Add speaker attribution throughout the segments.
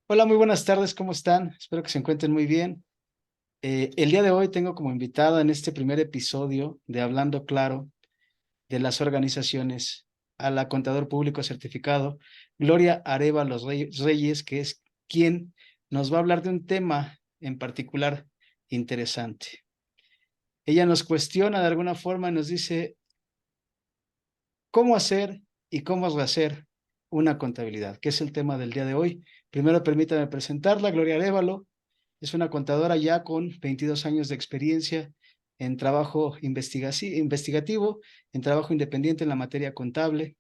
Speaker 1: Hola, muy buenas tardes, ¿cómo están? Espero que se encuentren muy bien. El día de hoy tengo como invitada en este primer episodio de Hablando Claro de las organizaciones a la contador público certificado, Gloria Arévalos Reyes, que es quien nos va a hablar de un tema en particular interesante. Ella nos cuestiona de alguna forma y nos dice cómo hacer y cómo rehacer una contabilidad, que es el tema del día de hoy. Primero permítame presentarla, Gloria Arévalo. Es una contadora ya con 22 años de experiencia en trabajo investigativo, en trabajo independiente en la materia contable.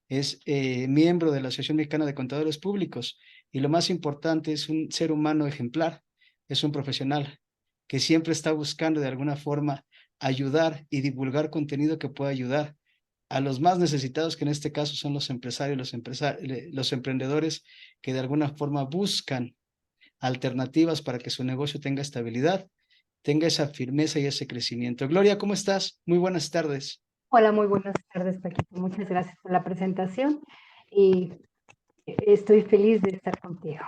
Speaker 1: Es miembro de la Asociación Mexicana de Contadores Públicos y lo más importante es un ser humano ejemplar, es un profesional que siempre está buscando de alguna forma ayudar y divulgar contenido que pueda ayudar a los más necesitados, que en este caso son los empresarios, los emprendedores que de alguna forma buscan alternativas para que su negocio tenga estabilidad, tenga esa firmeza y ese crecimiento. Gloria, ¿cómo estás? Muy buenas tardes.
Speaker 2: Hola, muy buenas tardes, Paquito. Muchas gracias por la presentación y estoy feliz de estar contigo.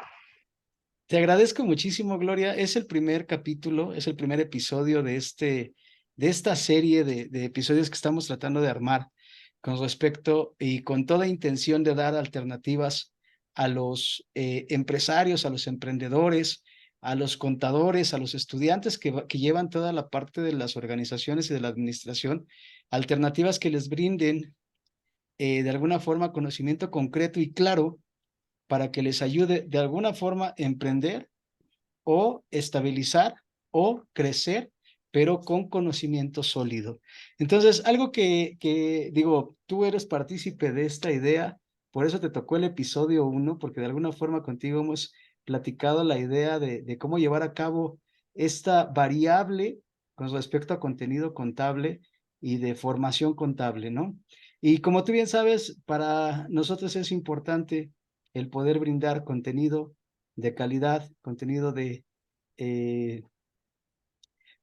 Speaker 1: Te agradezco muchísimo, Gloria. Es el primer capítulo, es el primer episodio de esta serie de episodios que estamos tratando de armar con respecto y con toda intención de dar alternativas a los empresarios, a los emprendedores, a los contadores, a los estudiantes que llevan toda la parte de las organizaciones y de la administración, alternativas que les brinden de alguna forma conocimiento concreto y claro para que les ayude de alguna forma a emprender o estabilizar o crecer, pero con conocimiento sólido. Entonces, algo que digo, tú eres partícipe de esta idea, por eso te tocó el episodio uno, porque de alguna forma contigo hemos platicado la idea de cómo llevar a cabo esta variable con respecto a contenido contable y de formación contable, ¿no? Y como tú bien sabes, para nosotros es importante el poder brindar contenido de calidad, contenido de eh,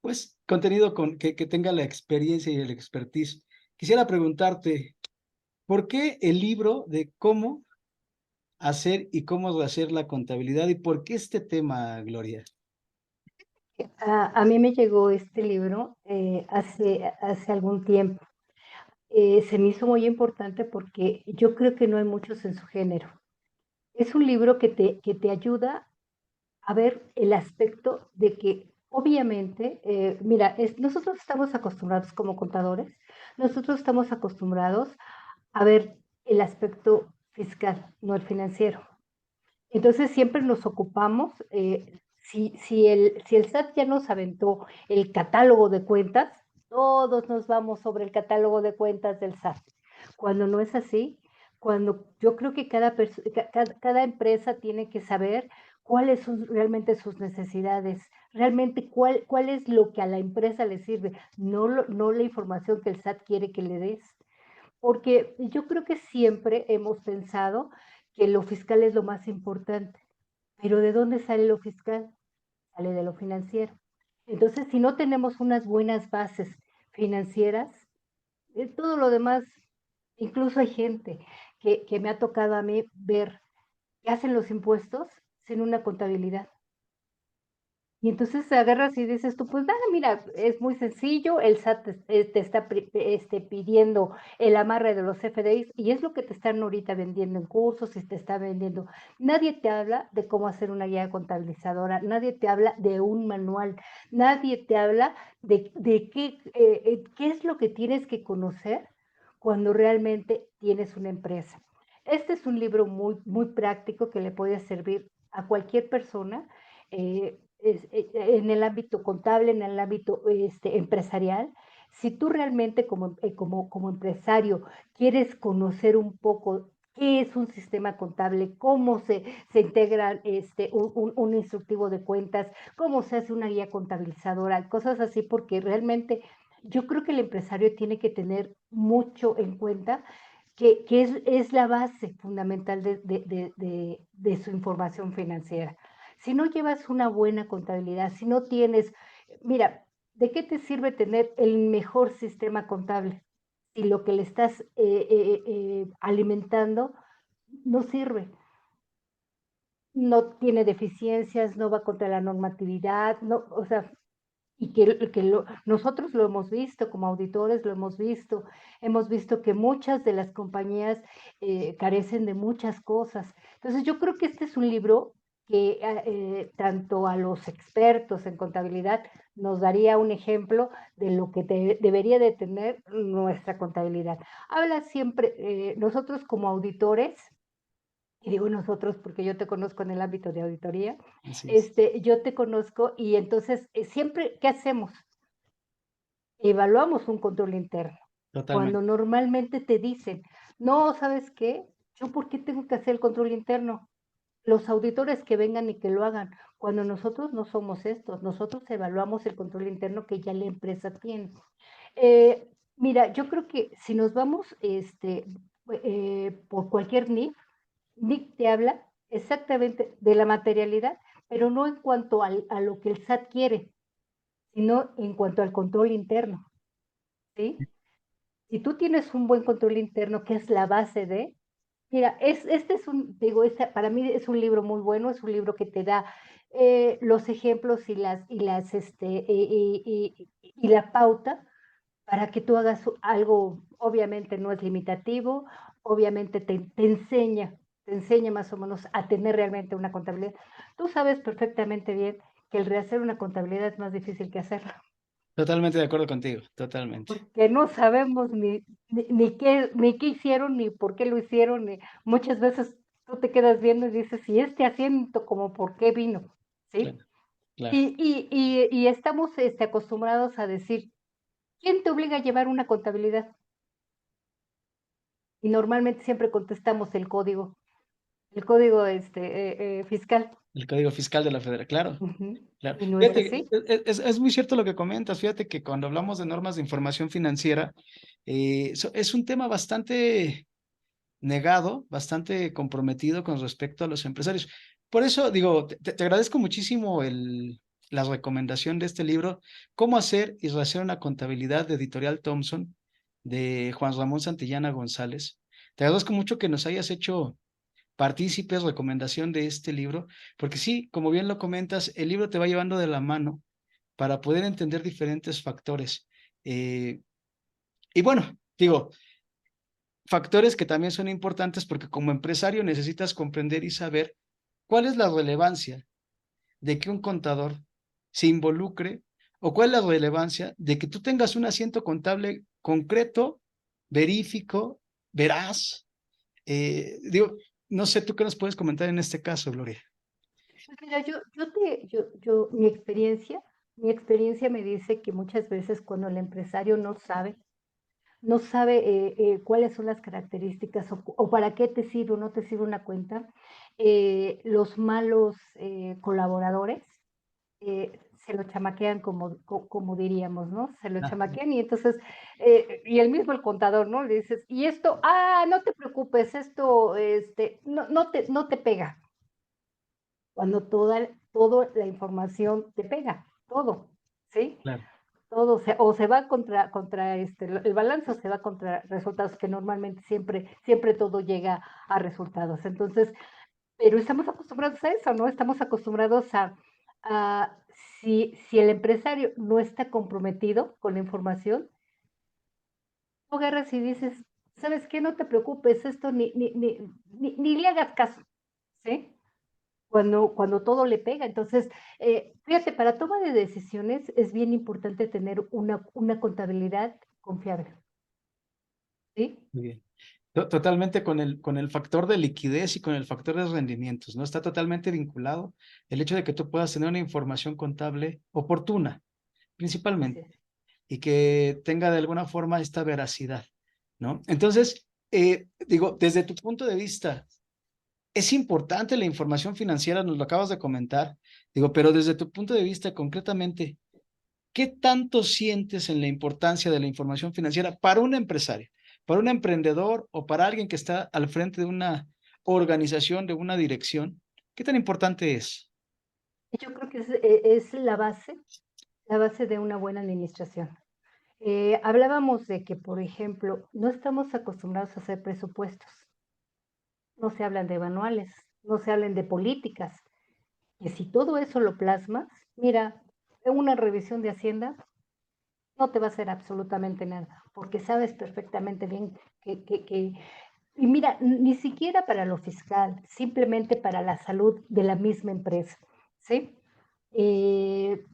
Speaker 1: pues, contenido que tenga la experiencia y el expertise. Quisiera preguntarte, ¿por qué el libro de cómo hacer y cómo hacer la contabilidad y por qué este tema, Gloria?
Speaker 2: A mí me llegó este libro hace algún tiempo. Se me hizo muy importante porque yo creo que no hay muchos en su género. Es un libro que te ayuda a ver el aspecto de que obviamente, mira, nosotros estamos acostumbrados como contadores, nosotros estamos acostumbrados a ver el aspecto fiscal, no el financiero. Entonces siempre nos ocupamos, si el SAT ya nos aventó el catálogo de cuentas, todos nos vamos sobre el catálogo de cuentas del SAT. Cuando no es así, cuando yo creo que cada empresa tiene que saber cuáles son realmente sus necesidades, realmente cuál es lo que a la empresa le sirve, no la información que el SAT quiere que le des. Porque yo creo que siempre hemos pensado que lo fiscal es lo más importante, pero ¿de dónde sale lo fiscal? Sale de lo financiero. Entonces, si no tenemos unas buenas bases financieras, todo lo demás, incluso hay gente que me ha tocado a mí ver que hacen los impuestos sin una contabilidad. Y entonces te agarras y dices tú, pues nada, mira, es muy sencillo, el SAT te está pidiendo el amarre de los FDIs y es lo que te están ahorita vendiendo en cursos y te está vendiendo. Nadie te habla de cómo hacer una guía contabilizadora, nadie te habla de un manual, nadie te habla de qué es lo que tienes que conocer cuando realmente tienes una empresa. Este es un libro muy práctico que le puede servir a cualquier persona. En el ámbito contable, en el ámbito empresarial, si tú realmente como empresario quieres conocer un poco qué es un sistema contable, cómo se integra un instructivo de cuentas, cómo se hace una guía contabilizadora, cosas así, porque realmente yo creo que el empresario tiene que tener mucho en cuenta que es la base fundamental de su información financiera. Si no llevas una buena contabilidad, si no tienes, mira, ¿de qué te sirve tener el mejor sistema contable si lo que le estás alimentando no sirve? no tiene deficiencias, no va contra la normatividad, no, o sea, y nosotros lo hemos visto, como auditores lo hemos visto que muchas de las compañías carecen de muchas cosas. Entonces, yo creo que este es un libro que tanto a los expertos en contabilidad nos daría un ejemplo de lo que debería de tener nuestra contabilidad. Habla siempre, nosotros como auditores, y digo nosotros porque yo te conozco en el ámbito de auditoría,
Speaker 1: Así es,
Speaker 2: yo te conozco y entonces siempre, ¿qué hacemos? Evaluamos un control interno. Cuando
Speaker 1: totalmente.
Speaker 2: normalmente te dicen, no, ¿sabes qué? ¿Yo por qué tengo que hacer el control interno? Los auditores que vengan y que lo hagan. Cuando nosotros no somos estos, nosotros evaluamos el control interno que ya la empresa tiene. Mira, yo creo que si nos vamos por cualquier NIC te habla exactamente de la materialidad, pero no en cuanto a lo que el SAT quiere, sino en cuanto al control interno, ¿sí? Si tú tienes un buen control interno, que es la base de, mira, este es para mí es un libro muy bueno, es un libro que te da los ejemplos y la pauta para que tú hagas algo, obviamente no es limitativo, obviamente te enseña más o menos a tener realmente una contabilidad. Tú sabes perfectamente bien que el rehacer una contabilidad es más difícil que hacerla,
Speaker 1: Totalmente de acuerdo contigo, totalmente.
Speaker 2: porque no sabemos ni qué hicieron, ni por qué lo hicieron, ni muchas veces tú te quedas viendo y dices, ¿y este asiento como por qué vino? ¿Sí?
Speaker 1: Claro, claro.
Speaker 2: Y estamos acostumbrados a decir, ¿quién te obliga a llevar una contabilidad? Y normalmente siempre contestamos el código fiscal.
Speaker 1: El Código Fiscal de la Federación, claro.
Speaker 2: Ujú.
Speaker 1: Claro.
Speaker 2: Y no es
Speaker 1: Fíjate,
Speaker 2: así.
Speaker 1: es muy cierto lo que comentas. Fíjate que cuando hablamos de normas de información financiera, es un tema bastante negado, bastante comprometido con respecto a los empresarios. Por eso digo, te agradezco muchísimo la recomendación de este libro, Cómo hacer y rehacer una contabilidad de Editorial Thompson, de Juan Ramón Santillana González. Te agradezco mucho que nos hayas hecho partícipes, recomendación de este libro, porque sí, como bien lo comentas, el libro te va llevando de la mano para poder entender diferentes factores. Eh, y bueno, digo, factores que también son importantes porque como empresario necesitas comprender y saber cuál es la relevancia de que un contador se involucre o cuál es la relevancia de que tú tengas un asiento contable concreto, verífico, veraz. Digo, no sé, ¿tú qué nos puedes comentar en este caso, Gloria?
Speaker 2: Pues mira, mi experiencia me dice que muchas veces cuando el empresario no sabe cuáles son las características o para qué te sirve o no te sirve una cuenta, los malos colaboradores se lo chamaquean como diríamos, ¿no? Se lo
Speaker 1: Ah,
Speaker 2: chamaquean y entonces, y el mismo el contador, ¿no? Le dices, y esto, no te preocupes, esto, no te pega, cuando toda la información te pega, todo, ¿sí?
Speaker 1: claro,
Speaker 2: O se va contra el balance o se va contra resultados que normalmente siempre todo llega a resultados. Entonces, pero estamos acostumbrados a eso, ¿no? Estamos acostumbrados a si el empresario no está comprometido con la información, tú agarras y dices, ¿sabes qué? No te preocupes, esto ni le hagas caso, ¿sí? Cuando todo le pega. Entonces, fíjate, para toma de decisiones es bien importante tener una contabilidad confiable, ¿sí?
Speaker 1: muy bien. Totalmente con el factor de liquidez y con el factor de rendimientos, ¿no? Está totalmente vinculado el hecho de que tú puedas tener una información contable oportuna,
Speaker 2: Así
Speaker 1: principalmente,
Speaker 2: es.
Speaker 1: y que tenga de alguna forma esta veracidad, ¿no? Entonces, digo, desde tu punto de vista, es importante la información financiera, nos lo acabas de comentar, digo, pero desde tu punto de vista concretamente, ¿qué tanto sientes en la importancia de la información financiera para un empresario, para un emprendedor o para alguien que está al frente de una organización, de una dirección? ¿Qué tan importante es?
Speaker 2: Yo creo que es la base de una buena administración. Hablábamos de que, por ejemplo, no estamos acostumbrados a hacer presupuestos, no se hablan de manuales, no se hablen de políticas. Que si todo eso lo plasmas, mira, en una revisión de Hacienda no te va a hacer absolutamente nada, porque sabes perfectamente bien que y mira, ni siquiera para lo fiscal, simplemente para la salud de la misma empresa, ¿sí? Eh,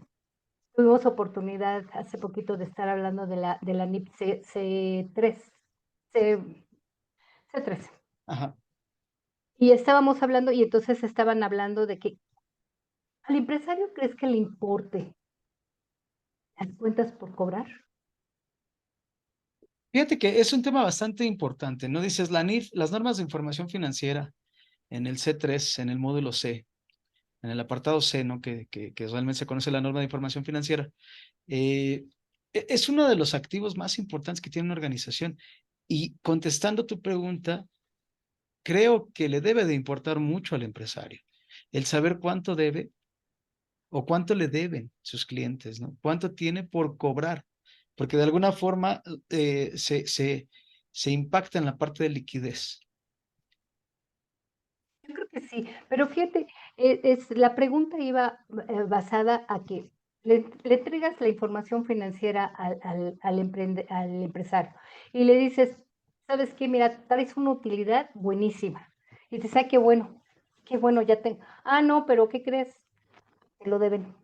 Speaker 2: Tuvimos oportunidad hace poquito de estar hablando de la NIP C3, C, C13.
Speaker 1: Ajá.
Speaker 2: Y estábamos hablando, y entonces estaban hablando de que al empresario crees que le importe las cuentas por cobrar.
Speaker 1: Fíjate que es un tema bastante importante, ¿no? Dices, la NIF, las normas de información financiera en el C3, en el módulo C, en el apartado C, ¿no? Que realmente se conoce la norma de información financiera. eh, es uno de los activos más importantes que tiene una organización. Y contestando tu pregunta, creo que le debe de importar mucho al empresario el saber cuánto debe o cuánto le deben sus clientes, ¿no? Cuánto tiene por cobrar, porque de alguna forma se impacta en la parte de liquidez.
Speaker 2: Yo creo que sí, pero fíjate, la pregunta iba basada a que le entregas la información financiera al empresario y le dices, ¿sabes qué? Mira, traes una utilidad buenísima. Y dices, ah, qué bueno, ya tengo. Ah, no, pero ¿qué crees? Te lo deben.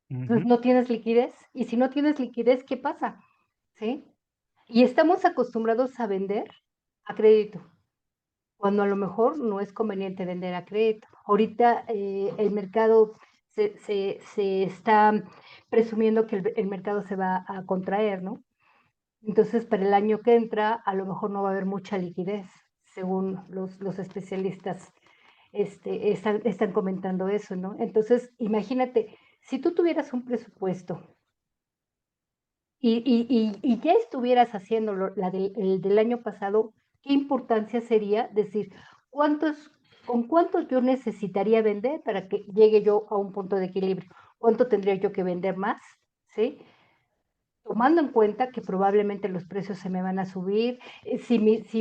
Speaker 2: Entonces,
Speaker 1: Ujú.
Speaker 2: no tienes liquidez. Y si no tienes liquidez, ¿qué pasa? ¿Sí? Y estamos acostumbrados a vender a crédito, cuando a lo mejor no es conveniente vender a crédito. Ahorita el mercado se está presumiendo que el mercado se va a contraer, ¿no? Entonces, para el año que entra, a lo mejor no va a haber mucha liquidez, según los especialistas están comentando eso, ¿no? Entonces, imagínate, si tú tuvieras un presupuesto y ya estuvieras haciendo el del año pasado, ¿qué importancia sería decir cuántos, con cuántos yo necesitaría vender para que llegue yo a un punto de equilibrio? ¿Cuánto tendría yo que vender más? ¿Sí? Tomando en cuenta que probablemente los precios se me van a subir, si mis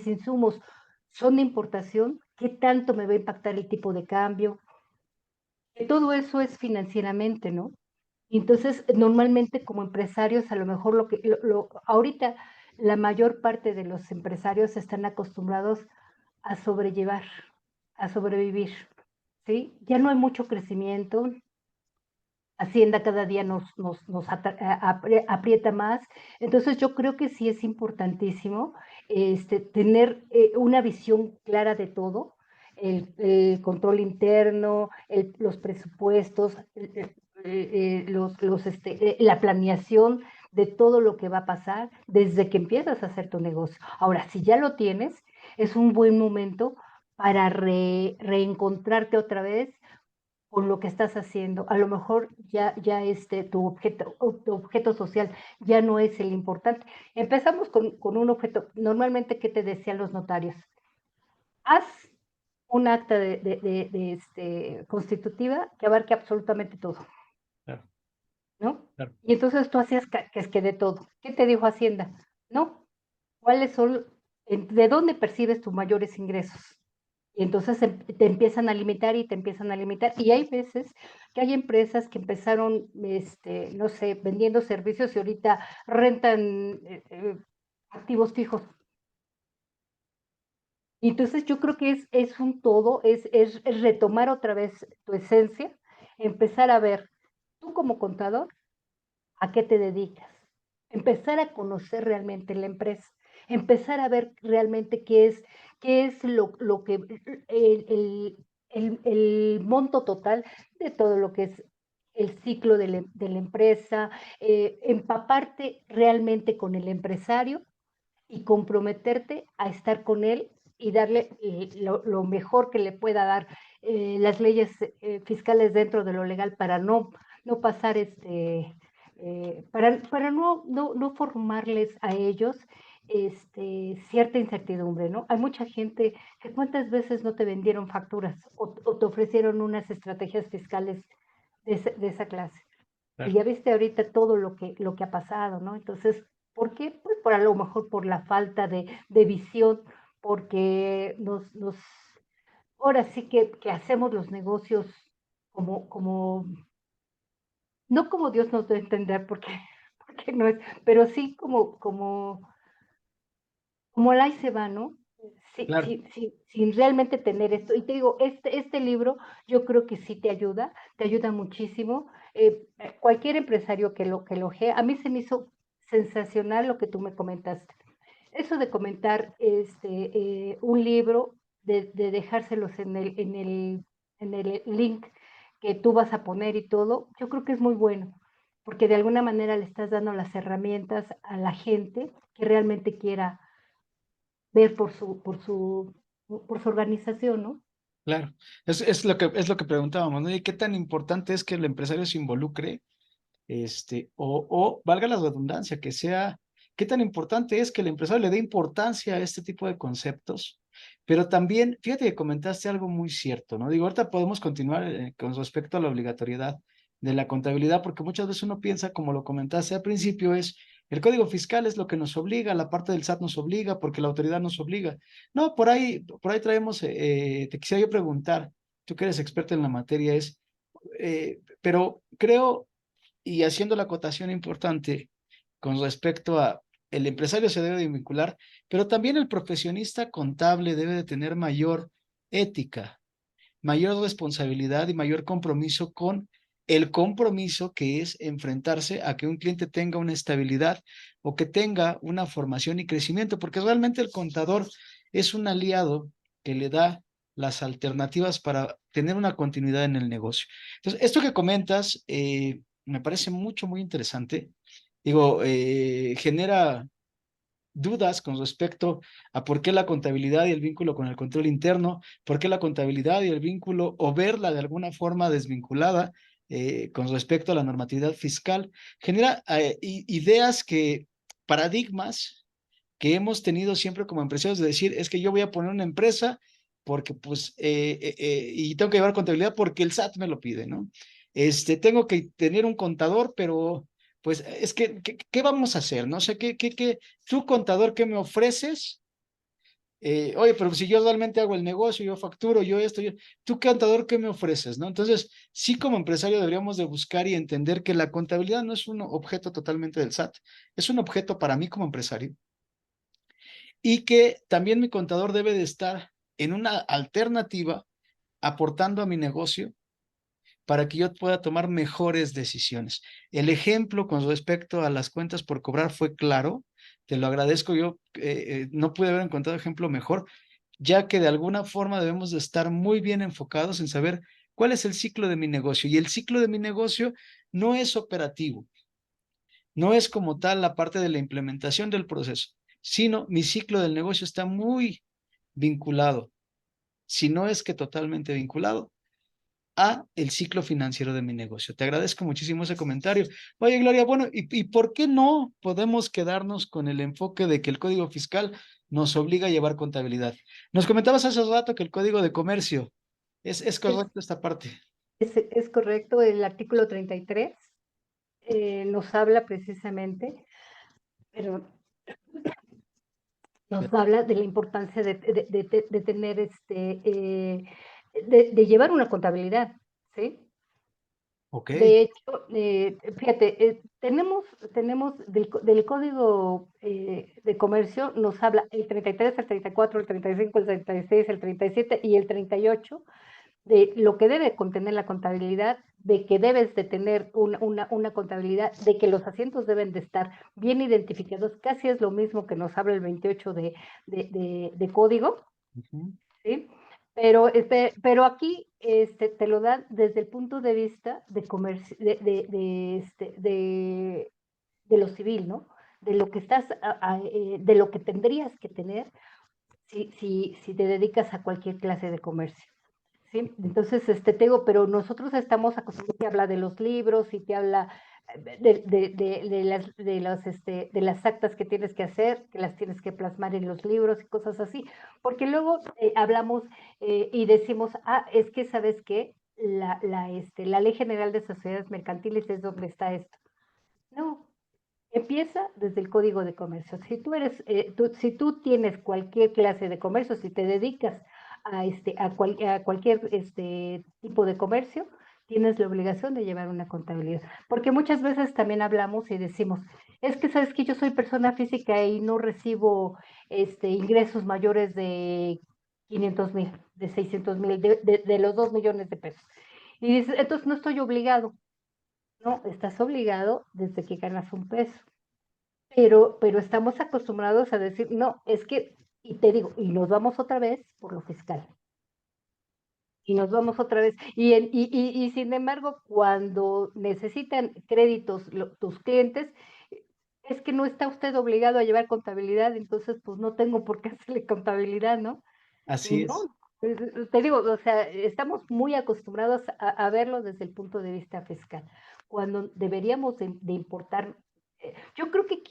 Speaker 2: insumos son de importación, ¿qué tanto me va a impactar el tipo de cambio? Que todo eso es financieramente, ¿no? Entonces, normalmente como empresarios, a lo mejor ahorita la mayor parte de los empresarios están acostumbrados a sobrellevar, a sobrevivir, ¿sí? Ya no hay mucho crecimiento, Hacienda cada día aprieta más. Entonces yo creo que sí es importantísimo tener una visión clara de todo, el control interno, los presupuestos, la planeación de todo lo que va a pasar desde que empiezas a hacer tu negocio. Ahora, si ya lo tienes, es un buen momento para reencontrarte otra vez con lo que estás haciendo. A lo mejor tu objeto social ya no es el importante. Empezamos con un objeto. Normalmente, ¿qué te decían los notarios? Haz un acta constitutiva que abarque absolutamente todo,
Speaker 1: Claro,
Speaker 2: ¿no?
Speaker 1: claro.
Speaker 2: Y entonces tú hacías que es que de todo. ¿Qué te dijo Hacienda? No. ¿Cuáles son, de dónde percibes tus mayores ingresos? Y entonces te empiezan a limitar y te empiezan a limitar. Y hay veces que hay empresas que empezaron, no sé, vendiendo servicios y ahorita rentan activos fijos. Y entonces yo creo que es un todo, es retomar otra vez tu esencia, empezar a ver, tú como contador, ¿a qué te dedicas? Empezar a conocer realmente la empresa, empezar a ver realmente qué es lo que, el monto total de todo lo que es el ciclo de la empresa, empaparte realmente con el empresario y comprometerte a estar con él y darle lo mejor que le pueda dar las leyes fiscales dentro de lo legal para no pasar para no formarles a ellos cierta incertidumbre, ¿no? Hay mucha gente que cuántas veces no te vendieron facturas o te ofrecieron unas estrategias fiscales de esa clase. Y
Speaker 1: Claro.
Speaker 2: ya viste ahorita todo lo que ha pasado, ¿no? Entonces, ¿por qué? Pues por a lo mejor por la falta de visión porque ahora sí que hacemos los negocios como, no como Dios nos debe entender, porque, porque no es, pero sí como la y se va, ¿no?
Speaker 1: Claro,
Speaker 2: Sin realmente tener esto. Y te digo, este libro yo creo que sí te ayuda muchísimo. Cualquier empresario que lo lea, a mí se me hizo sensacional lo que tú me comentaste. Eso de comentar un libro, de dejárselos en el link que tú vas a poner y todo, yo creo que es muy bueno, porque de alguna manera le estás dando las herramientas a la gente que realmente quiera ver por su organización, ¿no?
Speaker 1: claro. Es lo que preguntábamos, ¿no? ¿Y qué tan importante es que el empresario se involucre? O valga la redundancia, que sea, qué tan importante es que el empresario le dé importancia a este tipo de conceptos, pero también, fíjate que comentaste algo muy cierto, ¿no? Digo, ahorita podemos continuar con respecto a la obligatoriedad de la contabilidad, porque muchas veces uno piensa, como lo comentaste al principio, es el código fiscal es lo que nos obliga, la parte del SAT nos obliga, porque la autoridad nos obliga. No, por ahí traemos, te quisiera yo preguntar, tú que eres experto en la materia, pero creo y haciendo la acotación importante con respecto a el empresario se debe de vincular, pero también el profesionista contable debe de tener mayor ética, mayor responsabilidad y mayor compromiso con el compromiso que es enfrentarse a que un cliente tenga una estabilidad o que tenga una formación y crecimiento, porque realmente el contador es un aliado que le da las alternativas para tener una continuidad en el negocio. Entonces, esto que comentas me parece muy interesante. Digo, genera dudas con respecto a por qué la contabilidad y el vínculo con el control interno, por qué la contabilidad y el vínculo o verla de alguna forma desvinculada con respecto a la normatividad fiscal, genera ideas paradigmas que hemos tenido siempre como empresarios de decir, es que yo voy a poner una empresa porque pues, y tengo que llevar contabilidad porque el SAT me lo pide, ¿no? Tengo que tener un contador, pero pues es que, ¿qué vamos a hacer? No sé, tú contador, ¿qué me ofreces? Oye, pero si yo realmente hago el negocio, yo facturo, yo esto, tú contador, ¿qué me ofreces? ¿No? Entonces, sí como empresario deberíamos de buscar y entender que la contabilidad no es un objeto totalmente del SAT, es un objeto para mí como empresario y que también mi contador debe de estar en una alternativa aportando a mi negocio para que yo pueda tomar mejores decisiones. El ejemplo con respecto a las cuentas por cobrar fue claro, te lo agradezco, yo no pude haber encontrado ejemplo mejor, ya que de alguna forma debemos de estar muy bien enfocados en saber cuál es el ciclo de mi negocio y el ciclo de mi negocio no es operativo, no es como tal la parte de la implementación del proceso, sino mi ciclo del negocio está muy vinculado, si no es que totalmente vinculado a el ciclo financiero de mi negocio. Te agradezco muchísimo ese comentario. Oye, Gloria, bueno, ¿y por qué no podemos quedarnos con el enfoque de que el código fiscal nos obliga a llevar contabilidad? Nos comentabas hace rato que el código de comercio, es
Speaker 2: Es,
Speaker 1: correcto esta parte.
Speaker 2: es correcto, el artículo 33 nos habla precisamente, pero nos habla de la importancia de tener de llevar una contabilidad, ¿sí?
Speaker 1: Ok,
Speaker 2: De hecho, fíjate, tenemos del código de comercio, nos habla el 33, el 34, el 35, el 36, el 37 y el 38 de lo que debe contener la contabilidad, de que debes de tener una contabilidad, de que los asientos deben de estar bien identificados, casi es lo mismo que nos habla el 28 de código,
Speaker 1: ujú,
Speaker 2: ¿sí? Pero aquí te lo dan desde el punto de vista de comercio, de lo civil, ¿no? De lo que de lo que tendrías que tener si te dedicas a cualquier clase de comercio. Sí, entonces, te digo, pero nosotros estamos acostumbrados, te habla de los libros y te habla de las actas que tienes que hacer, que las tienes que plasmar en los libros y cosas así, porque luego hablamos y decimos, es que, ¿sabes qué? La Ley General de Sociedades Mercantiles es donde está esto. No, Empieza desde el código de comercio. Si tú eres, si tú tienes cualquier clase de comercio, si te dedicas a cualquier tipo de comercio, tienes la obligación de llevar una contabilidad. Porque muchas veces también hablamos y decimos, es que sabes que yo soy persona física y no recibo ingresos mayores de 500,000, de 600,000, de los 2 millones de pesos. Y dices, entonces no estoy obligado. No, estás obligado desde que ganas un peso. Pero estamos acostumbrados a decir, no, es que, y te digo, y nos vamos otra vez por lo fiscal. Y nos vamos otra vez. Y sin embargo, cuando necesitan créditos tus clientes, es que no está usted obligado a llevar contabilidad, entonces pues no tengo por qué hacerle contabilidad, ¿no? Y
Speaker 1: Así es.
Speaker 2: no, te digo, o sea, estamos muy acostumbrados a verlo desde el punto de vista fiscal, cuando deberíamos de importar, yo creo que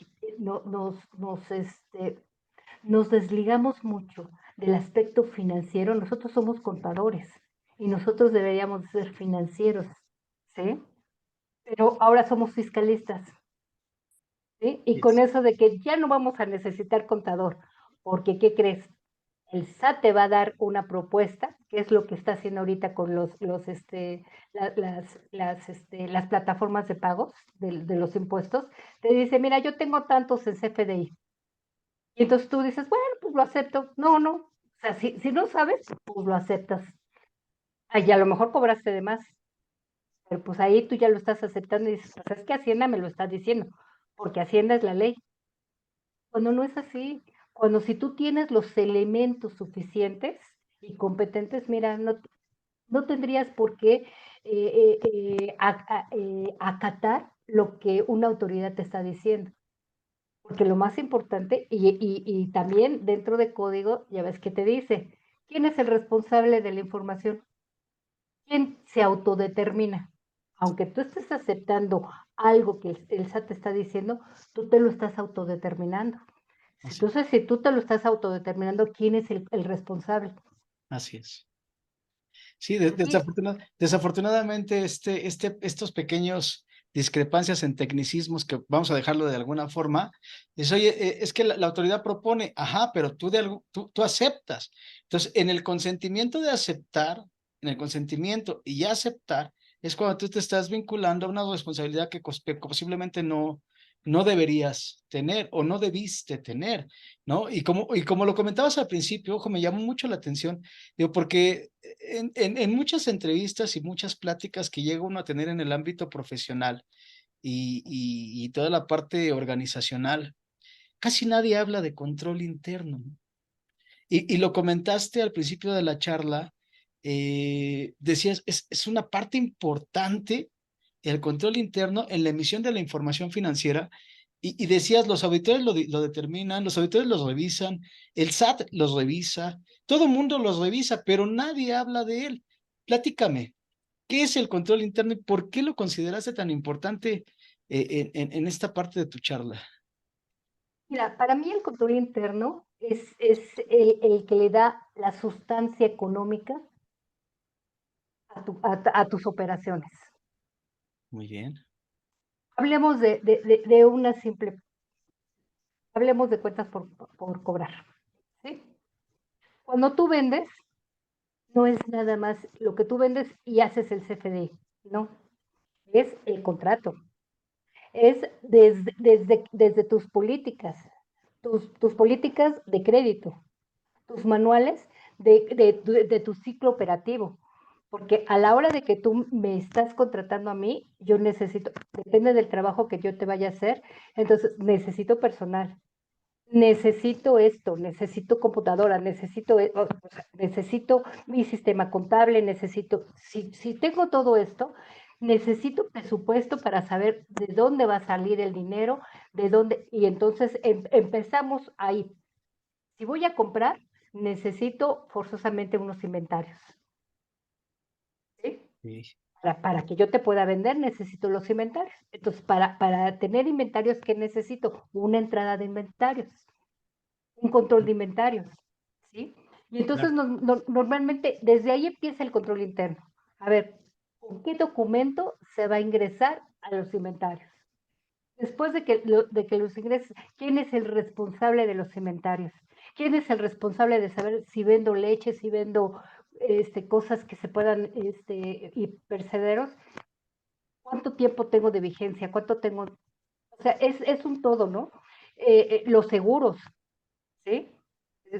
Speaker 2: nos desligamos mucho del aspecto financiero. Nosotros somos contadores y nosotros deberíamos ser financieros, ¿sí? Pero ahora somos fiscalistas, ¿sí? Y con
Speaker 1: Yes.
Speaker 2: eso de que ya no vamos a necesitar contador, porque ¿qué crees? El SAT te va a dar una propuesta, que es lo que está haciendo ahorita con las plataformas de pagos de los impuestos. Te dice, mira, yo tengo tantos en CFDI. Y entonces tú dices, bueno, pues lo acepto. No, no. O sea, si no sabes, pues lo aceptas. Ay, y a lo mejor cobraste de más, pero pues ahí tú ya lo estás aceptando y dices, pues es que Hacienda me lo está diciendo, porque Hacienda es la ley. Cuando no es así, cuando si tú tienes los elementos suficientes y competentes, mira, no tendrías por qué acatar lo que una autoridad te está diciendo. Porque lo más importante, y también dentro de código, ya ves que te dice, ¿quién es el responsable de la información? ¿Quién se autodetermina? Aunque tú estés aceptando algo que el SAT te está diciendo, tú te lo estás autodeterminando.
Speaker 1: Así,
Speaker 2: Entonces, si tú te lo estás autodeterminando, ¿quién es el responsable?
Speaker 1: así es. Sí,
Speaker 2: Aquí,
Speaker 1: desafortunadamente, estos pequeños discrepancias en tecnicismos que vamos a dejarlo de alguna forma, es, oye, es que la autoridad propone, ajá, pero tú aceptas. Entonces, en el consentimiento de aceptar, en el consentimiento y aceptar, es cuando tú te estás vinculando a una responsabilidad que posiblemente no deberías tener o no debiste tener, ¿no? Y como lo comentabas al principio, ojo, me llamó mucho la atención. Digo, porque en muchas entrevistas y muchas pláticas que llega uno a tener en el ámbito profesional y toda la parte organizacional, casi nadie habla de control interno, ¿no? Y lo comentaste al principio de la charla, decías, es una parte importante el control interno en la emisión de la información financiera. Y decías, los auditores lo determinan, los auditores los revisan, el SAT los revisa, todo el mundo los revisa, pero nadie habla de él. Platícame, ¿qué es el control interno y por qué lo consideraste tan importante en esta parte de tu charla?
Speaker 2: mira, para mí el control interno es el que le da la sustancia económica a tus operaciones.
Speaker 1: Muy bien.
Speaker 2: Hablemos de una simple, hablemos de cuentas por cobrar, ¿sí? Cuando tú vendes, no es nada más lo que tú vendes y haces el CFDI, no, es el contrato, es desde tus políticas de crédito, tus manuales de tu ciclo operativo. Porque a la hora de que tú me estás contratando a mí, yo necesito, depende del trabajo que yo te vaya a hacer, entonces necesito personal, necesito esto, necesito computadora, necesito mi sistema contable, si tengo todo esto, necesito presupuesto para saber de dónde va a salir el dinero, de dónde, y entonces empezamos ahí. Si voy a comprar, necesito forzosamente unos inventarios, ¿sí?
Speaker 1: Sí.
Speaker 2: Para que yo te pueda vender, necesito los inventarios. Entonces, para tener inventarios, ¿qué necesito? Una entrada de inventarios, un control de inventarios, ¿sí? Y entonces
Speaker 1: Claro.
Speaker 2: normalmente desde ahí empieza el control interno. A ver, ¿con qué documento se va a ingresar a los inventarios? Después de que los ingresos, ¿quién es el responsable de los inventarios? ¿Quién es el responsable de saber si vendo leche, si vendo cosas que se puedan, y percederos? ¿Cuánto tiempo tengo de vigencia? ¿Cuánto tengo? O sea, es un todo, ¿no? Los seguros, ¿sí?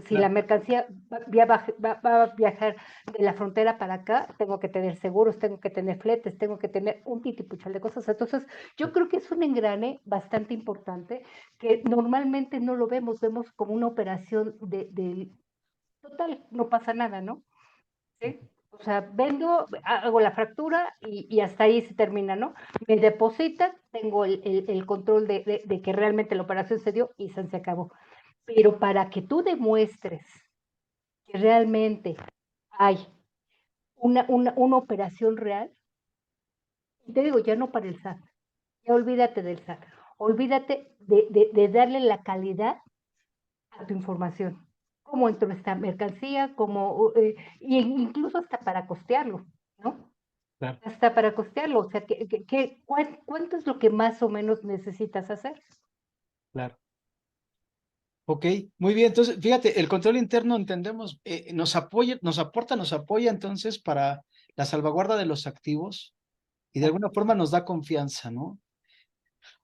Speaker 2: Si la
Speaker 1: Claro,
Speaker 2: mercancía va a viajar de la frontera para acá, tengo que tener seguros, tengo que tener fletes, tengo que tener un titipuchal de cosas. Entonces, yo creo que es un engrane bastante importante que normalmente no lo vemos, vemos como una operación de total, no pasa nada, ¿no? ¿Sí? O sea, vendo, hago la fractura y hasta ahí se termina, ¿no? Me depositan, tengo el control de que realmente la operación se dio y se acabó. Pero para que tú demuestres que realmente hay una operación real, y te digo, ya no para el SAT, ya olvídate del SAT, olvídate de darle la calidad a tu información, cómo entró esta mercancía, y incluso hasta para costearlo, ¿no?
Speaker 1: claro,
Speaker 2: Hasta para costearlo, o sea, ¿cuánto es lo que más o menos necesitas hacer?
Speaker 1: claro. Ok, muy bien. Entonces, fíjate, el control interno entendemos, nos apoya, nos aporta, nos apoya entonces para la salvaguarda de los activos y de alguna forma nos da confianza, ¿no?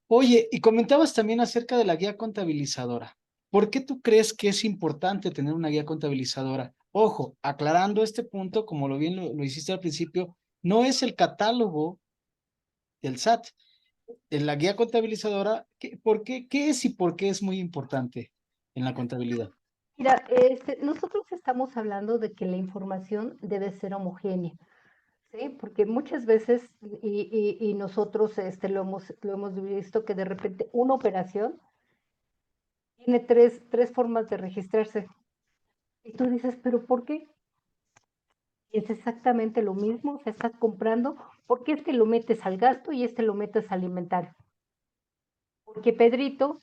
Speaker 1: Oye, y comentabas también acerca de la guía contabilizadora. ¿Por qué tú crees que es importante tener una guía contabilizadora? Ojo, aclarando este punto, como lo bien lo hiciste al principio, no es el catálogo del SAT. En la guía contabilizadora, ¿por qué, qué es y por qué es muy importante en la contabilidad?
Speaker 2: Mira, nosotros estamos hablando de que la información debe ser homogénea, ¿sí? Porque muchas veces, y nosotros lo hemos visto, que de repente una operación tiene tres formas de registrarse. Y tú dices, ¿pero por qué? Y es exactamente lo mismo, se está comprando, porque lo metes al gasto y lo metes al inventario. Porque Pedrito,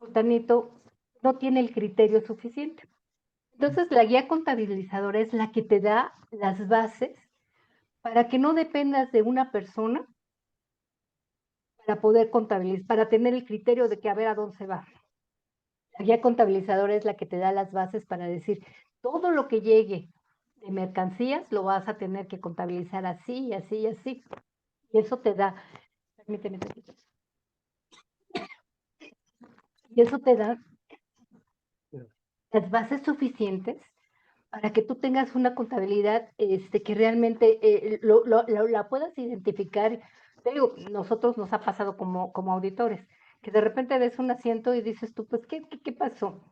Speaker 2: Sultanito, no tiene el criterio suficiente. Entonces, la guía contabilizadora es la que te da las bases para que no dependas de una persona para poder contabilizar, para tener el criterio de que a ver a dónde se va. La guía contabilizadora es la que te da las bases para decir, todo lo que llegue de mercancías lo vas a tener que contabilizar así y así y así. Y eso te da, permíteme, y eso te da las bases suficientes para que tú tengas una contabilidad que realmente la puedas identificar. Te digo, nosotros nos ha pasado como auditores, que de repente ves un asiento y dices tú, pues, ¿qué pasó?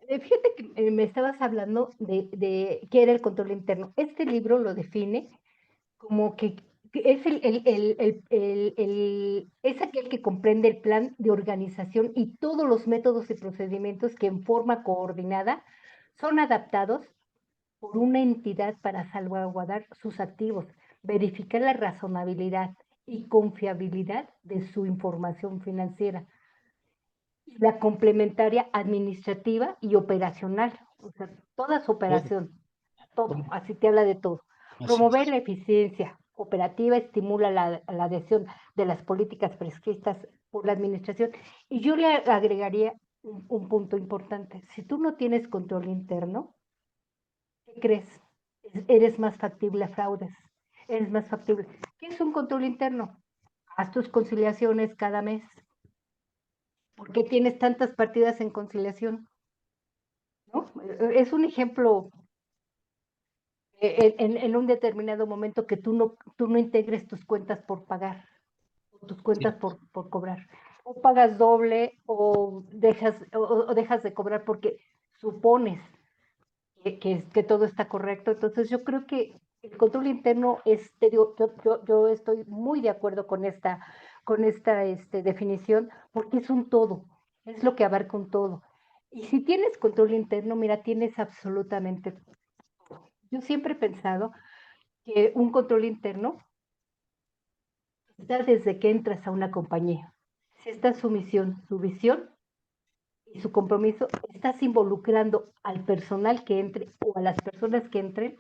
Speaker 2: Fíjate que me estabas hablando de qué era el control interno. Este libro lo define como que es es aquel que comprende el plan de organización y todos los métodos y procedimientos que en forma coordinada son adaptados por una entidad para salvaguardar sus activos, verificar la razonabilidad y confiabilidad de su información financiera, la complementaria administrativa y operacional, o sea, toda su
Speaker 1: Todo.
Speaker 2: operación, todo, así te habla de todo.
Speaker 1: Así
Speaker 2: Promover
Speaker 1: es.
Speaker 2: la eficiencia operativa estimula la adhesión de las políticas prescritas por la administración. Y yo le agregaría un punto importante. Si tú no tienes control interno, ¿qué crees? Eres más factible a fraudes, eres más factible. ¿Qué es un control interno? Haz tus conciliaciones cada mes. ¿Por qué tienes tantas partidas en conciliación? ¿No? Es un ejemplo en un determinado momento que tú no integres tus cuentas por pagar, tus cuentas
Speaker 1: Sí,
Speaker 2: por cobrar. O pagas doble o dejas de cobrar porque supones que todo está correcto. Entonces yo creo que el control interno te digo, yo estoy muy de acuerdo con esta definición, porque es un todo, es lo que abarca un todo. Y si tienes control interno, mira, tienes absolutamente todo. Yo siempre he pensado que un control interno está desde que entras a una compañía. Si está su misión, su visión y su compromiso, estás involucrando al personal que entre o a las personas que entren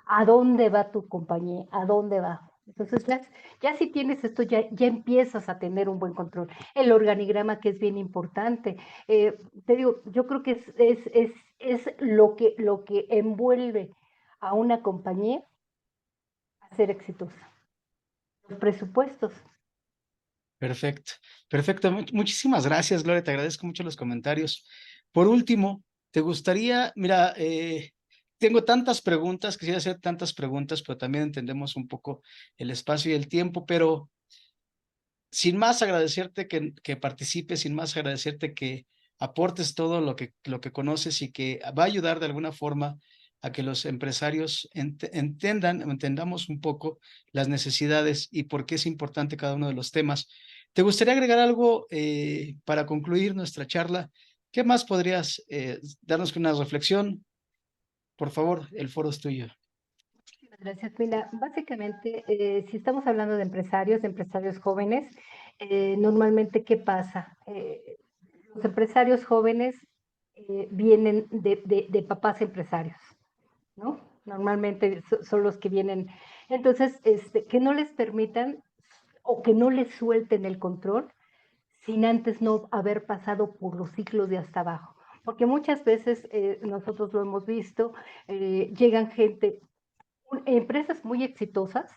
Speaker 2: a dónde va tu compañía, a dónde va. Entonces, ya si tienes esto, ya empiezas a tener un buen control. El organigrama, que es bien importante. Te digo, yo creo que es lo que envuelve a una compañía a ser exitosa. Los presupuestos.
Speaker 1: Perfecto, perfecto. Muchísimas gracias, Gloria. Te agradezco mucho los comentarios. Por último, ¿te gustaría, mira, tengo tantas preguntas, quisiera hacer tantas preguntas, pero también entendemos un poco el espacio y el tiempo, pero sin más agradecerte que participes, sin más agradecerte que aportes todo lo que conoces y que va a ayudar de alguna forma a que los empresarios entendamos un poco las necesidades y por qué es importante cada uno de los temas. ¿Te gustaría agregar algo para concluir nuestra charla? ¿Qué más podrías darnos una reflexión? Por favor, el foro es tuyo.
Speaker 2: Gracias, Mila. Básicamente, si estamos hablando de empresarios jóvenes, normalmente, ¿qué pasa? Los empresarios jóvenes vienen de papás empresarios, ¿no? Normalmente son los que vienen. Entonces, que no les permitan o que no les suelten el control sin antes no haber pasado por los ciclos de hasta abajo. Porque muchas veces nosotros lo hemos visto, llegan gente, empresas muy exitosas,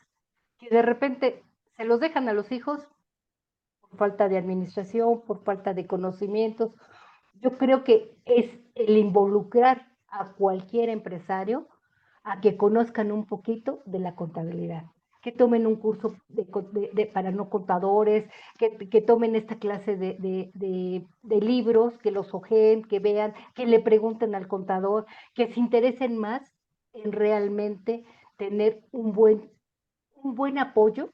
Speaker 2: que de repente se los dejan a los hijos por falta de administración, por falta de conocimientos. Yo creo que es el involucrar a cualquier empresario a que conozcan un poquito de la contabilidad, que tomen un curso para no contadores, que tomen esta clase de libros, que los ojeen, que vean, que le pregunten al contador, que se interesen más en realmente tener un buen apoyo,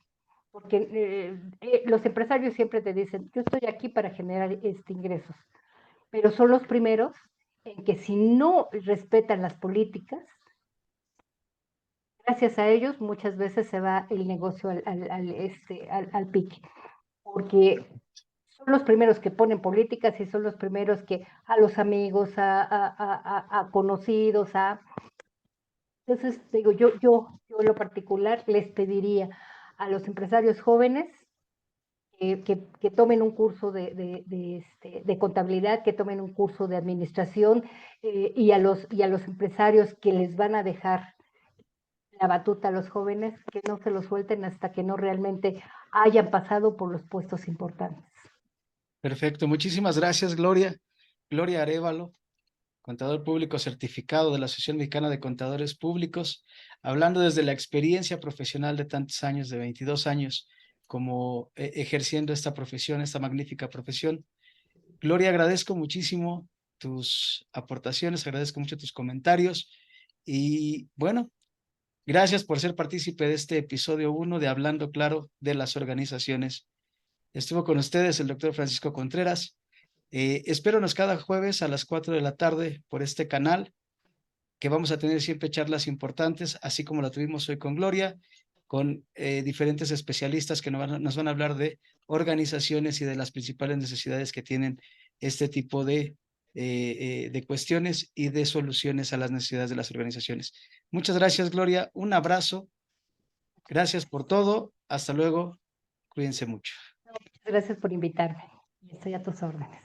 Speaker 2: porque los empresarios siempre te dicen, yo estoy aquí para generar ingresos, pero son los primeros en que si no respetan las políticas, gracias a ellos muchas veces se va el negocio al pique, porque son los primeros que ponen políticas y son los primeros que a los amigos, a conocidos, Entonces, digo, yo en lo particular les pediría a los empresarios jóvenes que tomen un curso de contabilidad, que tomen un curso de administración, y a los empresarios que les van a dejar la batuta a los jóvenes, que no se lo suelten hasta que no realmente hayan pasado por los puestos importantes.
Speaker 1: Perfecto, muchísimas gracias, Gloria. Gloria Arévalo, contador público certificado de la Asociación Mexicana de Contadores Públicos, hablando desde la experiencia profesional de tantos años, de 22 años, como ejerciendo esta profesión, esta magnífica profesión. Gloria, agradezco muchísimo tus aportaciones, agradezco mucho tus comentarios y bueno, gracias por ser partícipe de este episodio 1 de Hablando Claro de las Organizaciones. Estuvo con ustedes el doctor Francisco Contreras. Espéranos cada jueves a las 4 de la tarde por este canal, que vamos a tener siempre charlas importantes, así como la tuvimos hoy con Gloria, con diferentes especialistas que nos van a hablar de organizaciones y de las principales necesidades que tienen este tipo de cuestiones y de soluciones a las necesidades de las organizaciones. Muchas gracias, Gloria. Un abrazo. Gracias por todo. Hasta luego. Cuídense mucho.
Speaker 2: Gracias por invitarme. Estoy a tus órdenes.